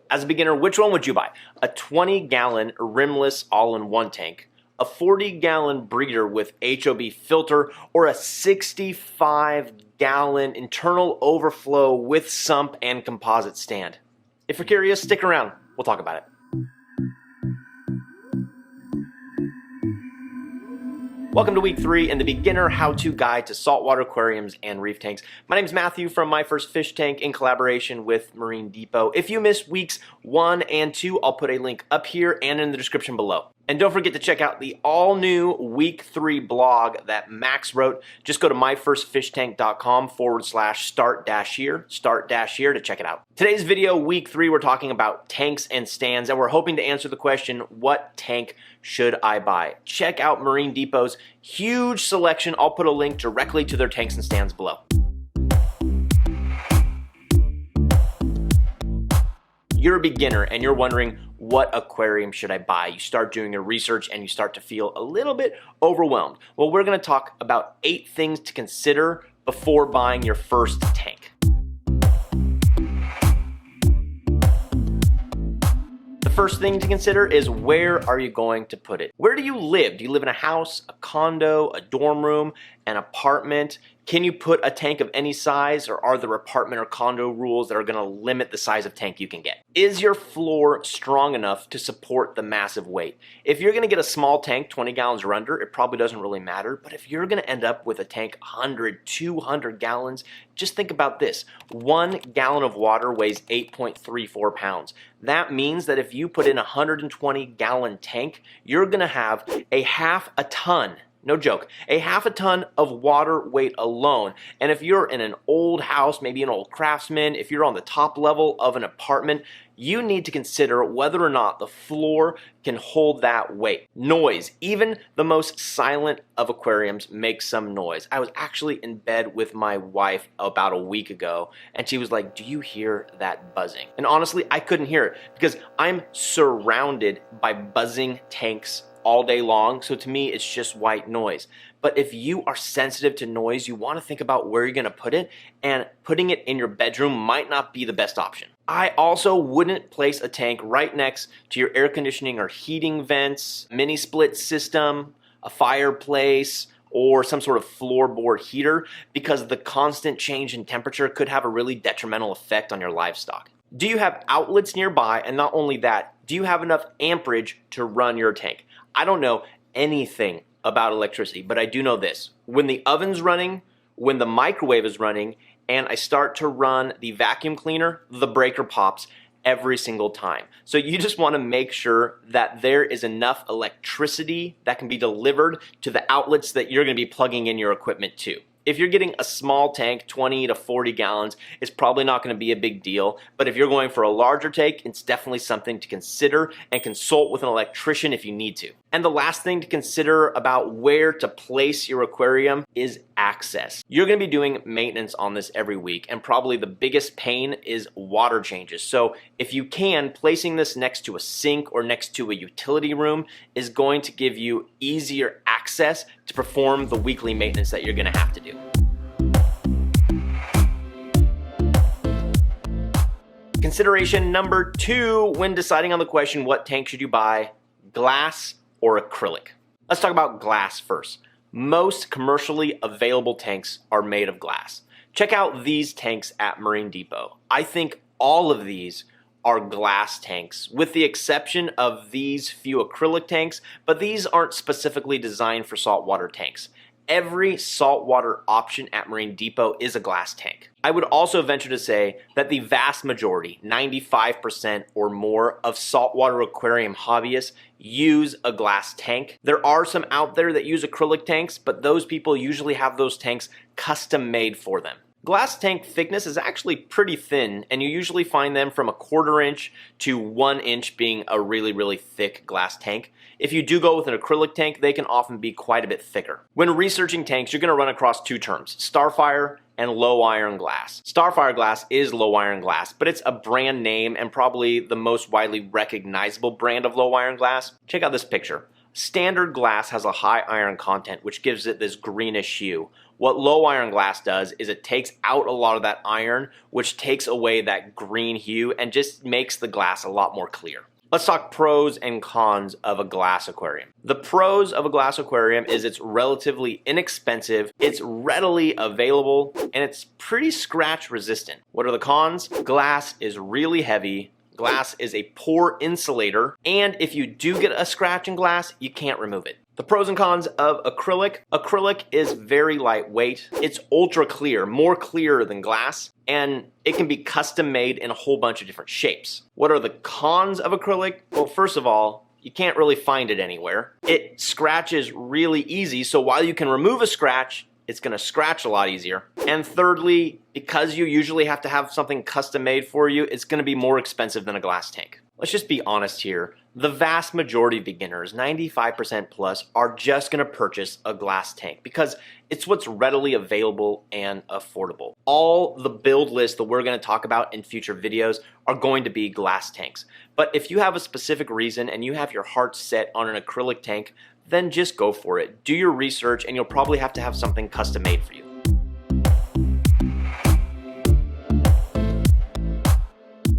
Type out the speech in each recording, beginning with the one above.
As a beginner, which one would you buy? A 20-gallon rimless all-in-one tank, a 40-gallon breeder with HOB filter, or a 65-gallon internal overflow with sump and composite stand? If you're curious, stick around. We'll talk about it. Welcome to week 3 and the beginner how-to guide to saltwater aquariums and reef tanks. My name is Matthew from My First Fish Tank in collaboration with Marine Depot. If you missed weeks 1 and 2, I'll put a link up here and in the description below. And don't forget to check out the all-new week 3 blog that Max wrote. Just go to myfirstfishtank.com/start-here to check it out. Today's video, week 3, we're talking about tanks and stands, and we're hoping to answer the question, what tank should I buy? Check out Marine Depot's huge selection. I'll put a link directly to their tanks and stands below. You're a beginner and you're wondering, what aquarium should I buy? You start doing your research and you start to feel a little bit overwhelmed. Well, we're going to talk about 8 things to consider before buying your first tank. The first thing to consider is, where are you going to put it? Where do you live? Do you live in a house, a condo, a dorm room, an apartment? Can you put a tank of any size, or are there apartment or condo rules that are going to limit the size of tank you can get? Is your floor strong enough to support the massive weight? If you're going to get a small tank, 20 gallons or under, it probably doesn't really matter. But if you're going to end up with a tank 100, 200 gallons, just think about this. 1 gallon of water weighs 8.34 pounds. That means that if you put in a 120-gallon tank, you're going to have a half a ton. No joke, a half a ton of water weight alone. And if you're in an old house, maybe an old Craftsman, if you're on the top level of an apartment, you need to consider whether or not the floor can hold that weight. Noise, even the most silent of aquariums makes some noise. I was actually in bed with my wife about a week ago, and she was like, "Do you hear that buzzing?" And honestly, I couldn't hear it because I'm surrounded by buzzing tanks all day long, so to me it's just white noise. But if you are sensitive to noise, you want to think about where you're going to put it, and putting it in your bedroom might not be the best option. I also wouldn't place a tank right next to your air conditioning or heating vents, mini split system, a fireplace, or some sort of floorboard heater, because the constant change in temperature could have a really detrimental effect on your livestock. Do you have outlets nearby? And not only that, do you have enough amperage to run your tank? I don't know anything about electricity, but I do know this. When the oven's running, when the microwave is running, and I start to run the vacuum cleaner, the breaker pops every single time. So you just want to make sure that there is enough electricity that can be delivered to the outlets that you're going to be plugging in your equipment to. If you're getting a small tank, 20 to 40 gallons, it's probably not going to be a big deal. But if you're going for a larger tank, it's definitely something to consider, and consult with an electrician if you need to. And the last thing to consider about where to place your aquarium is access. You're going to be doing maintenance on this every week, and probably the biggest pain is water changes. So if you can, placing this next to a sink or next to a utility room is going to give you easier access to perform the weekly maintenance that you're going to have to do. Consideration number 2 when deciding on the question, what tank should you buy? Glass or acrylic? Let's talk about glass first. Most commercially available tanks are made of glass. Check out these tanks at Marine Depot. I think all of these are glass tanks, with the exception of these few acrylic tanks, but these aren't specifically designed for saltwater tanks. Every saltwater option at Marine Depot is a glass tank. I would also venture to say that the vast majority, 95% or more, of saltwater aquarium hobbyists use a glass tank. There are some out there that use acrylic tanks, but those people usually have those tanks custom made for them. Glass tank thickness is actually pretty thin, and you usually find them from a 1/4 inch to 1 inch being a really, really thick glass tank. If you do go with an acrylic tank, they can often be quite a bit thicker. When researching tanks, you're going to run across 2 terms, Starfire and low iron glass. Starfire glass is low iron glass, but it's a brand name and probably the most widely recognizable brand of low iron glass. Check out this picture. Standard glass has a high iron content, which gives it this greenish hue, What low iron glass does is it takes out a lot of that iron, which takes away that green hue and just makes the glass a lot more clear. Let's talk pros and cons of a glass aquarium. The pros of a glass aquarium is it's relatively inexpensive, it's readily available, and it's pretty scratch resistant. What are the cons? Glass is really heavy, glass is a poor insulator, and if you do get a scratch in glass, you can't remove it. The pros and cons of acrylic. Acrylic is very lightweight. It's ultra clear, more clear than glass, and it can be custom made in a whole bunch of different shapes. What are the cons of acrylic? Well, first of all, you can't really find it anywhere. It scratches really easy, so while you can remove a scratch, it's gonna scratch a lot easier. And thirdly, because you usually have to have something custom made for you, it's gonna be more expensive than a glass tank. Let's just be honest here. The vast majority of beginners, 95% plus, are just gonna purchase a glass tank because it's what's readily available and affordable. All the build lists that we're gonna talk about in future videos are going to be glass tanks. But if you have a specific reason and you have your heart set on an acrylic tank, then just go for it. Do your research and you'll probably have to have something custom made for you.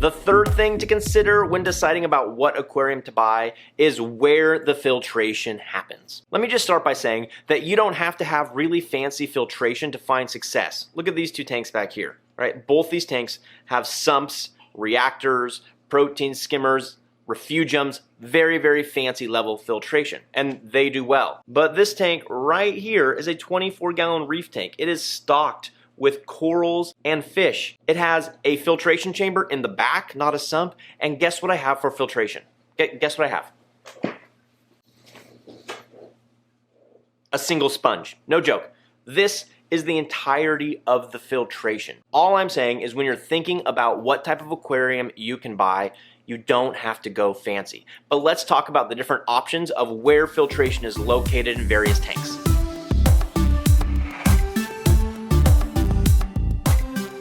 The third thing to consider when deciding about what aquarium to buy is where the filtration happens. Let me just start by saying that you don't have to have really fancy filtration to find success. Look at these two tanks back here, right? Both these tanks have sumps, reactors, protein skimmers, refugiums, very, very fancy level filtration, and they do well. But this tank right here is a 24-gallon Reef tank. It is stocked with corals and fish. It has a filtration chamber in the back, not a sump, and guess what I have for filtration? Guess what I have? A single sponge. No joke. This is the entirety of the filtration. All I'm saying is when you're thinking about what type of aquarium you can buy, you don't have to go fancy. But let's talk about the different options of where filtration is located in various tanks.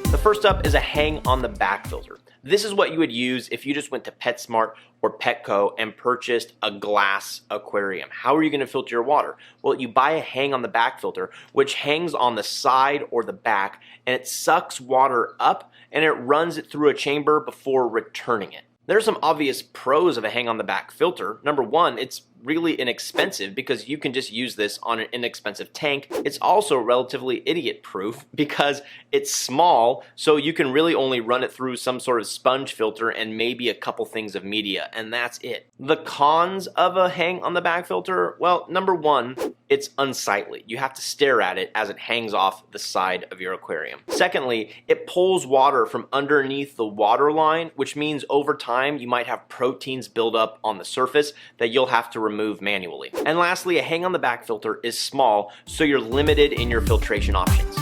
The first up is a hang on the back filter. This is what you would use if you just went to PetSmart or Petco and purchased a glass aquarium. How are you going to filter your water? Well, you buy a hang on the back filter, which hangs on the side or the back, and it sucks water up and it runs it through a chamber before returning it. There's some obvious pros of a hang on the back filter. Number one, it's really inexpensive because you can just use this on an inexpensive tank. It's also relatively idiot proof because it's small, so you can really only run it through some sort of sponge filter and maybe a couple things of media, and that's it. The cons of a hang on the back filter, well, number one, it's unsightly. You have to stare at it as it hangs off the side of your aquarium. Secondly, it pulls water from underneath the water line, which means over time you might have proteins build up on the surface that you'll have to remove manually. And lastly, a hang on the back filter is small, so you're limited in your filtration options.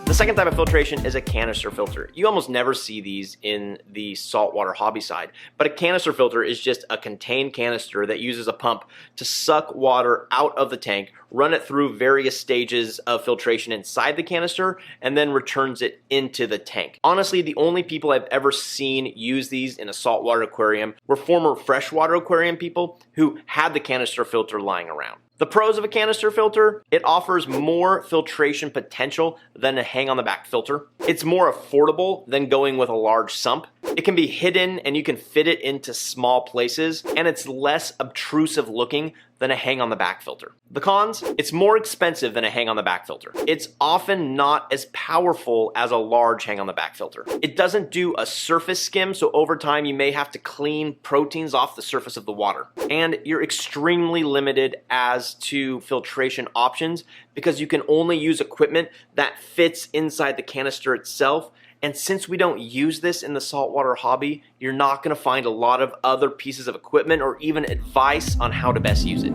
The second type of filtration is a canister filter. You almost never see these in the saltwater hobby side, but a canister filter is just a contained canister that uses a pump to suck water out of the tank, run it through various stages of filtration inside the canister, and then returns it into the tank. Honestly, the only people I've ever seen use these in a saltwater aquarium were former freshwater aquarium people who had the canister filter lying around. The pros of a canister filter, it offers more filtration potential than a hang on the back filter. It's more affordable than going with a large sump. It can be hidden and you can fit it into small places, and it's less obtrusive looking than a hang on the back filter. The cons, it's more expensive than a hang on the back filter. It's often not as powerful as a large hang on the back filter. It doesn't do a surface skim, so over time you may have to clean proteins off the surface of the water. And you're extremely limited as to filtration options because you can only use equipment that fits inside the canister itself. And since we don't use this in the saltwater hobby, you're not going to find a lot of other pieces of equipment or even advice on how to best use it.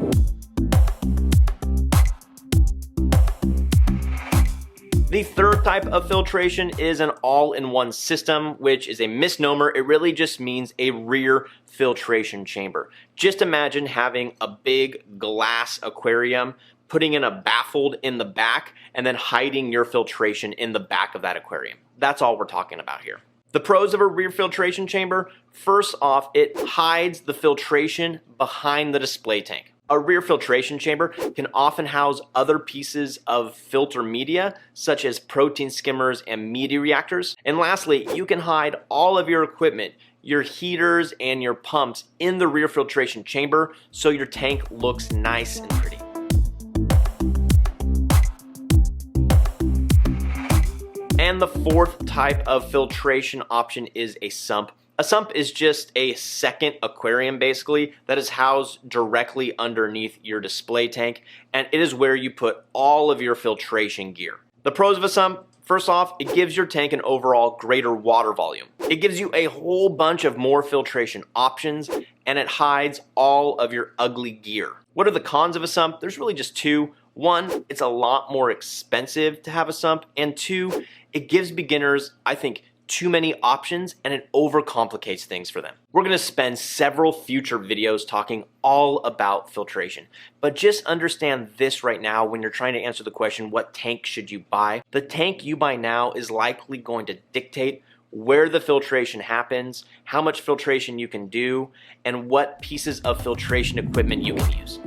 The third type of filtration is an all-in-one system, which is a misnomer. It really just means a rear filtration chamber. Just imagine having a big glass aquarium, putting in a baffled in the back, and then hiding your filtration in the back of that aquarium. That's all we're talking about here. The pros of a rear filtration chamber, first off, it hides the filtration behind the display tank. A rear filtration chamber can often house other pieces of filter media, such as protein skimmers and media reactors. And lastly, you can hide all of your equipment, your heaters and your pumps in the rear filtration chamber so your tank looks nice and pretty. And the fourth type of filtration option is a sump. A sump is just a second aquarium basically that is housed directly underneath your display tank, and it is where you put all of your filtration gear. The pros of a sump: first off, it gives your tank an overall greater water volume. It gives you a whole bunch of more filtration options, and it hides all of your ugly gear. What are the cons of a sump? There's really just two. One, it's a lot more expensive to have a sump, and two, it gives beginners, I think, too many options and it overcomplicates things for them. We're going to spend several future videos talking all about filtration, but just understand this right now when you're trying to answer the question, what tank should you buy? The tank you buy now is likely going to dictate where the filtration happens, how much filtration you can do, and what pieces of filtration equipment you can use.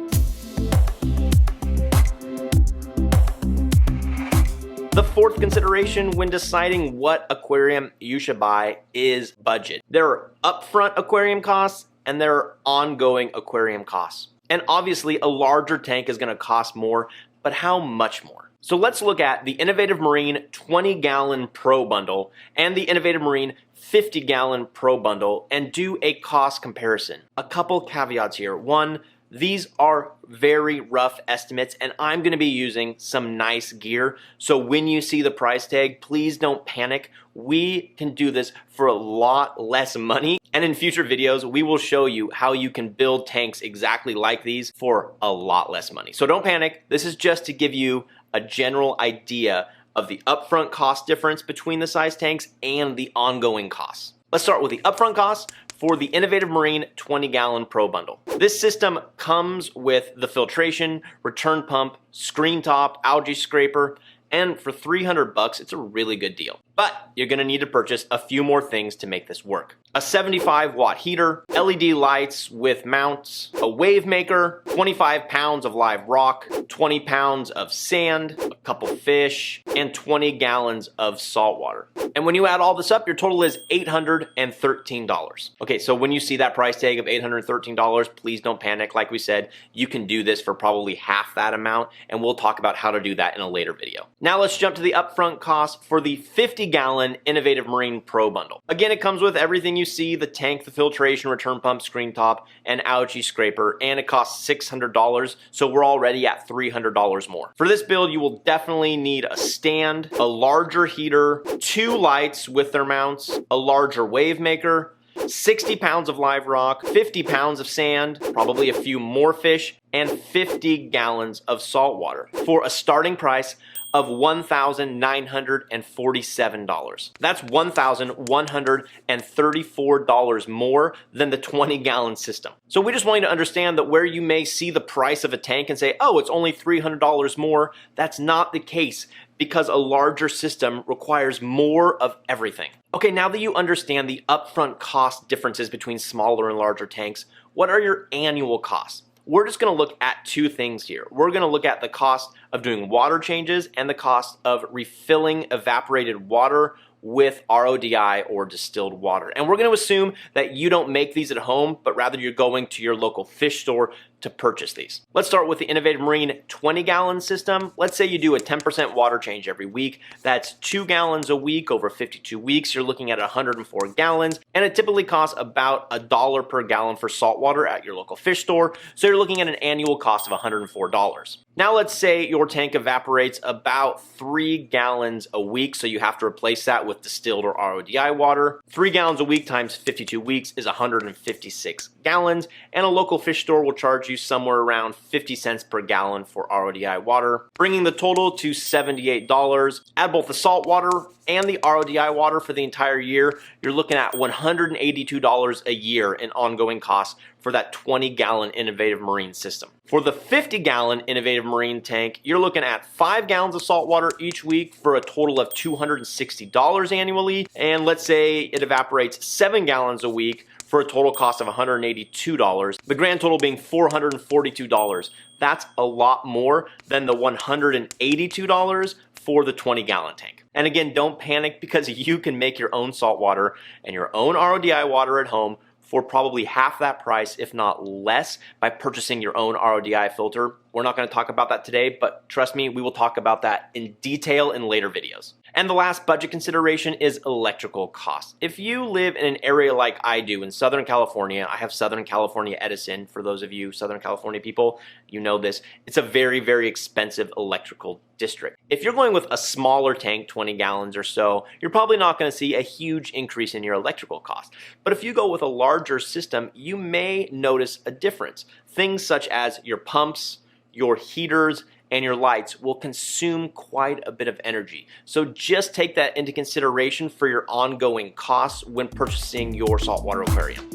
The fourth consideration when deciding what aquarium you should buy is budget. There are upfront aquarium costs and there are ongoing aquarium costs. And obviously a larger tank is going to cost more, but how much more? So let's look at the Innovative Marine 20-gallon Pro Bundle and the Innovative Marine 50-gallon Pro Bundle and do a cost comparison. A couple caveats here. One, these are very rough estimates and I'm going to be using some nice gear. So when you see the price tag, please don't panic. We can do this for a lot less money. And in future videos, we will show you how you can build tanks exactly like these for a lot less money. So don't panic. This is just to give you a general idea of the upfront cost difference between the size tanks and the ongoing costs. Let's start with the upfront costs for the Innovative Marine 20-gallon Pro Bundle. This system comes with the filtration, return pump, screen top, algae scraper, and for $300, it's a really good deal. But you're gonna need to purchase a few more things to make this work. A 75-watt heater, LED lights with mounts, a wave maker, 25 pounds of live rock, 20 pounds of sand, a couple fish, and 20 gallons of salt water. And when you add all this up, your total is $813. Okay, so when you see that price tag of $813, please don't panic. Like we said, you can do this for probably half that amount, and we'll talk about how to do that in a later video. Now let's jump to the upfront cost for the 50-gallon Innovative Marine Pro Bundle. Again, it comes with everything you see: the tank, the filtration, return pump, screen top, and algae scraper, and it costs $600, so we're already at $300 more. For this build, you will definitely need a stand, a larger heater, 2 lights with their mounts, a larger wave maker, 60 pounds of live rock, 50 pounds of sand, probably a few more fish, and 50 gallons of salt water for a starting price of $1,947. That's $1,134 more than the 20-gallon system. So we just want you to understand that where you may see the price of a tank and say, oh, it's only $300 more, that's not the case, because a larger system requires more of everything. Okay, now that you understand the upfront cost differences between smaller and larger tanks, what are your annual costs? We're just going to look at two things here. We're going to look at the cost of doing water changes and the cost of refilling evaporated water with RODI or distilled water. And we're going to assume that you don't make these at home, but rather you're going to your local fish store to purchase these. Let's start with the Innovative Marine 20-gallon system. Let's say you do a 10% water change every week. That's 2 gallons a week over 52 weeks. You're looking at 104 gallons, and it typically costs about $1 per gallon for salt water at your local fish store. So you're looking at an annual cost of $104. Now let's say your tank evaporates about 3 gallons a week, so you have to replace that with distilled or RODI water. 3 gallons a week times 52 weeks is 156 gallons, and a local fish store will charge you somewhere around 50 cents per gallon for RODI water, bringing the total to $78. Add both the salt water and the RODI water for the entire year, you're looking at $182 a year in ongoing costs for that 20-gallon Innovative Marine system. For the 50-gallon Innovative Marine tank, you're looking at 5 gallons of salt water each week for a total of $260 annually. And let's say it evaporates 7 gallons a week for a total cost of $182. The grand total being $442. That's a lot more than the $182 for the 20-gallon tank. And again, don't panic, because you can make your own saltwater and your own RODI water at home for probably half that price, if not less, by purchasing your own RODI filter. We're not going to talk about that today, but trust me, we will talk about that in detail in later videos. And the last budget consideration is electrical costs. If you live in an area like I do in Southern California, I have Southern California Edison. For those of you Southern California people, you know this. It's a very, very expensive electrical district. If you're going with a smaller tank, 20 gallons or so, you're probably not going to see a huge increase in your electrical cost. But if you go with a larger system, you may notice a difference. Things such as your pumps, your heaters, and your lights will consume quite a bit of energy. So just take that into consideration for your ongoing costs when purchasing your saltwater aquarium.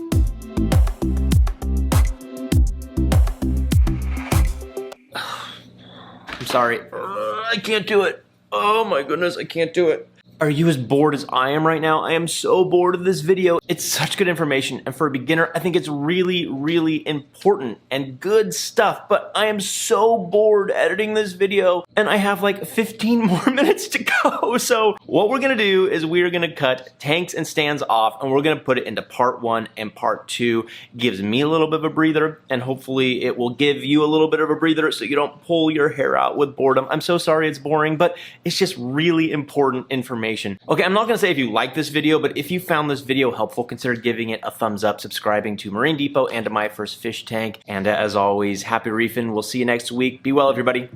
I'm sorry, I can't do it. Oh my goodness, I can't do it. Are you as bored as I am right now? I am so bored of this video. It's such good information, and for a beginner, I think it's really, really important and good stuff, but I am so bored editing this video, and I have like 15 more minutes to go. So what we're gonna do is we're gonna cut tanks and stands off, and we're gonna put it into part 1 and part 2. Gives me a little bit of a breather, and hopefully it will give you a little bit of a breather so you don't pull your hair out with boredom. I'm so sorry it's boring, but it's just really important information. Okay, I'm not going to say if you like this video, but if you found this video helpful, consider giving it a thumbs up, subscribing to Marine Depot and to My First Fish Tank. And as always, happy reefing. We'll see you next week. Be well, everybody.